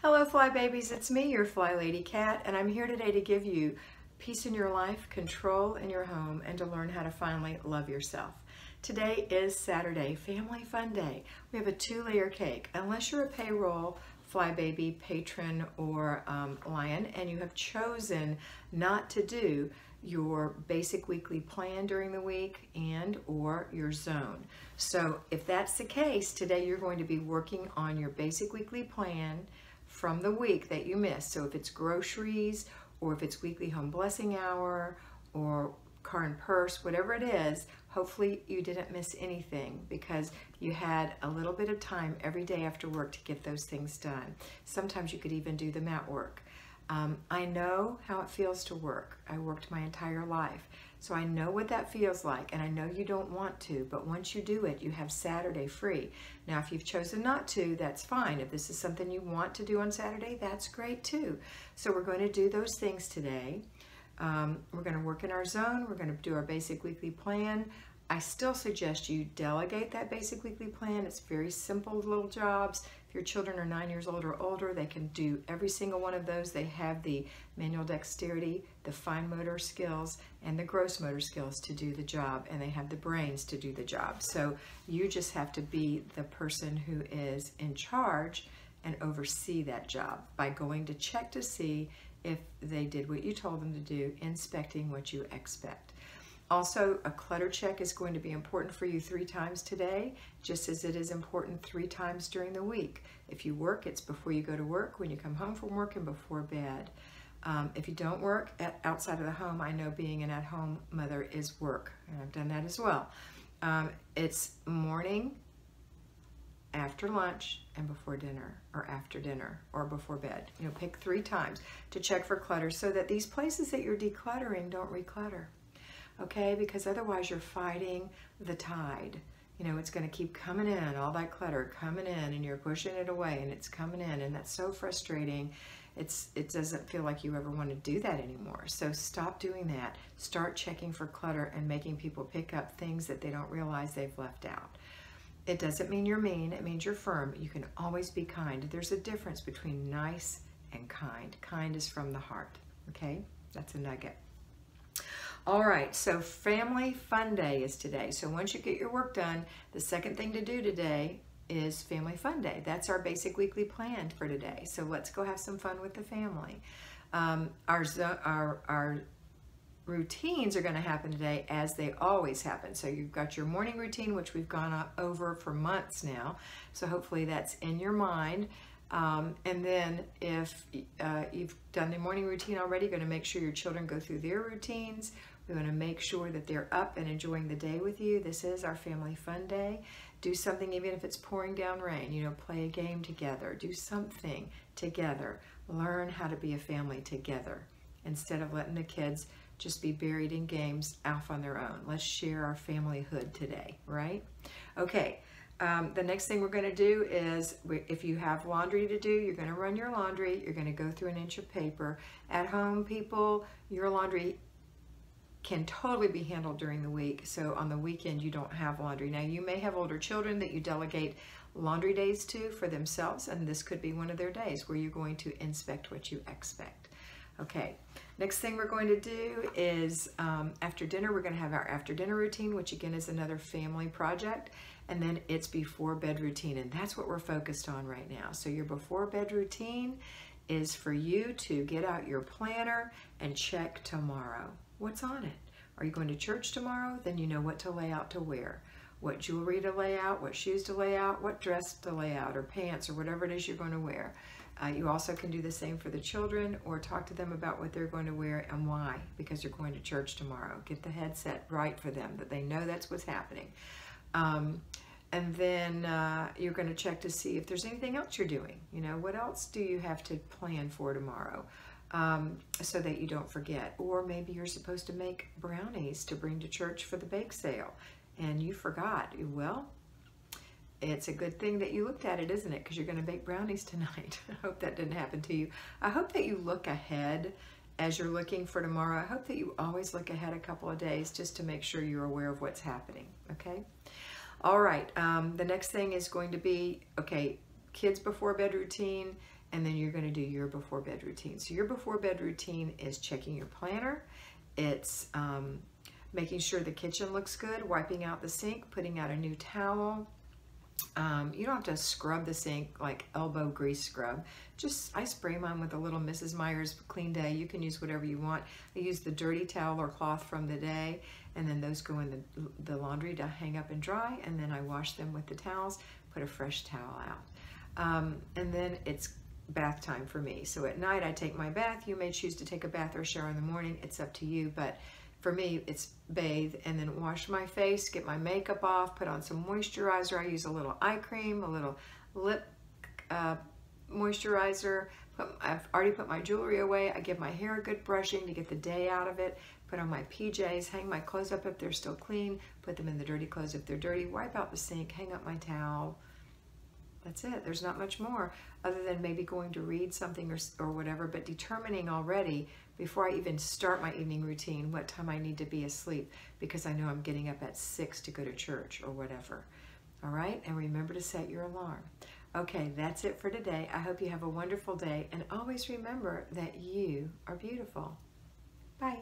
Hello Fly Babies, it's me, your FlyLady Kat, and I'm here today to give you peace in your life, control in your home, and to learn how to finally love yourself. Today is Saturday, Family Fun Day. We have a 2-layer cake. Unless you're a payroll Fly Baby patron or lion and you have chosen not to do your basic weekly plan during the week and or your zone. So if that's the case, today you're going to be working on your basic weekly plan from the week that you missed. So if it's groceries or if it's weekly home blessing hour or car and purse, whatever it is, hopefully you didn't miss anything because you had a little bit of time every day after work to get those things done. Sometimes you could even do them at work. I know how it feels to work. I worked my entire life. So I know what that feels like, and I know you don't want to, but once you do it, you have Saturday free. Now, if you've chosen not to, that's fine. If this is something you want to do on Saturday, that's great too. So we're going to do those things today. We're going to work in our zone. We're going to do our basic weekly plan. I still suggest you delegate that basic weekly plan. It's very simple little jobs. If your children are 9 years old or older, they can do every single one of those. They have the manual dexterity, the fine motor skills, and the gross motor skills to do the job, and they have the brains to do the job. So you just have to be the person who is in charge and oversee that job by going to check to see if they did what you told them to do, inspecting what you expect. Also, a clutter check is going to be important for you 3 times today, just as it is important 3 times during the week. If you work, it's before you go to work, when you come home from work, and before bed. If you don't work outside of the home, I know being an at-home mother is work, and I've done that as well. It's morning, after lunch, and before dinner, or after dinner, or before bed. You know, pick 3 times to check for clutter so that these places that you're decluttering don't reclutter. Okay, because otherwise you're fighting the tide. You know, it's going to keep coming in, all that clutter coming in, and you're pushing it away, and it's coming in, and that's so frustrating. It doesn't feel like you ever want to do that anymore. So stop doing that. Start checking for clutter and making people pick up things that they don't realize they've left out. It doesn't mean you're mean, it means you're firm. You can always be kind. There's a difference between nice and kind. Kind is from the heart, okay? That's a nugget. All right, so Family Fun Day is today. So once you get your work done, the second thing to do today is Family Fun Day. That's our basic weekly plan for today. So let's go have some fun with the family. Our routines are going to happen today as they always happen. So you've got your morning routine, which we've gone over for months now. So hopefully that's in your mind. And then if you've done the morning routine already, you're going to make sure your children go through their routines. We want to make sure that they're up and enjoying the day with you. This is our Family Fun Day. Do something even if it's pouring down rain. You know, play a game together. Do something together. Learn how to be a family together instead of letting the kids just be buried in games off on their own. Let's share our familyhood today, right? Okay. The next thing we're going to do is, if you have laundry to do, you're going to run your laundry. You're going to go through an inch of paper. At home, people, your laundry can totally be handled during the week. So on the weekend, you don't have laundry. Now, you may have older children that you delegate laundry days to for themselves, and this could be one of their days where you're going to inspect what you expect. Okay, next thing we're going to do is after dinner, we're going to have our after dinner routine, which again is another family project. And then it's before bed routine, and that's what we're focused on right now. So your before bed routine is for you to get out your planner and check tomorrow. What's on it? Are you going to church tomorrow? Then you know what to lay out to wear. What jewelry to lay out, what shoes to lay out, what dress to lay out, or pants, or whatever it is you're going to wear. You also can do the same for the children, or talk to them about what they're going to wear and why, because you're going to church tomorrow. Get the headset right for them, that they know that's what's happening. And then you're going to check to see if there's anything else you're doing. You know, what else do you have to plan for tomorrow so that you don't forget? Or maybe you're supposed to make brownies to bring to church for the bake sale, and you forgot. Well, it's a good thing that you looked at it, isn't it? Because you're going to bake brownies tonight. I hope that didn't happen to you. I hope that you look ahead as you're looking for tomorrow. I hope that you always look ahead a couple of days just to make sure you're aware of what's happening, okay? All right, the next thing is going to be, okay, kids' before bed routine, and then you're going to do your before bed routine. So your before bed routine is checking your planner. It's making sure the kitchen looks good, wiping out the sink, putting out a new towel. You don't have to scrub the sink like elbow grease scrub. Just, I spray mine with a little Mrs. Meyer's Clean Day. You can use whatever you want. I use the dirty towel or cloth from the day, and then those go in the laundry to hang up and dry, and then I wash them with the towels, put a fresh towel out. And then it's bath time for me. So at night I take my bath. You may choose to take a bath or shower in the morning. It's up to you, but for me, it's bathe and then wash my face, get my makeup off, put on some moisturizer. I use a little eye cream, a little lip moisturizer. I've already put my jewelry away. I give my hair a good brushing to get the day out of it. Put on my PJs, hang my clothes up if they're still clean, put them in the dirty clothes if they're dirty, wipe out the sink, hang up my towel. That's it. There's not much more other than maybe going to read something or whatever, but determining already before I even start my evening routine what time I need to be asleep, because I know I'm getting up at 6 to go to church or whatever. All right? And remember to set your alarm. Okay, that's it for today. I hope you have a wonderful day, and always remember that you are beautiful. Bye.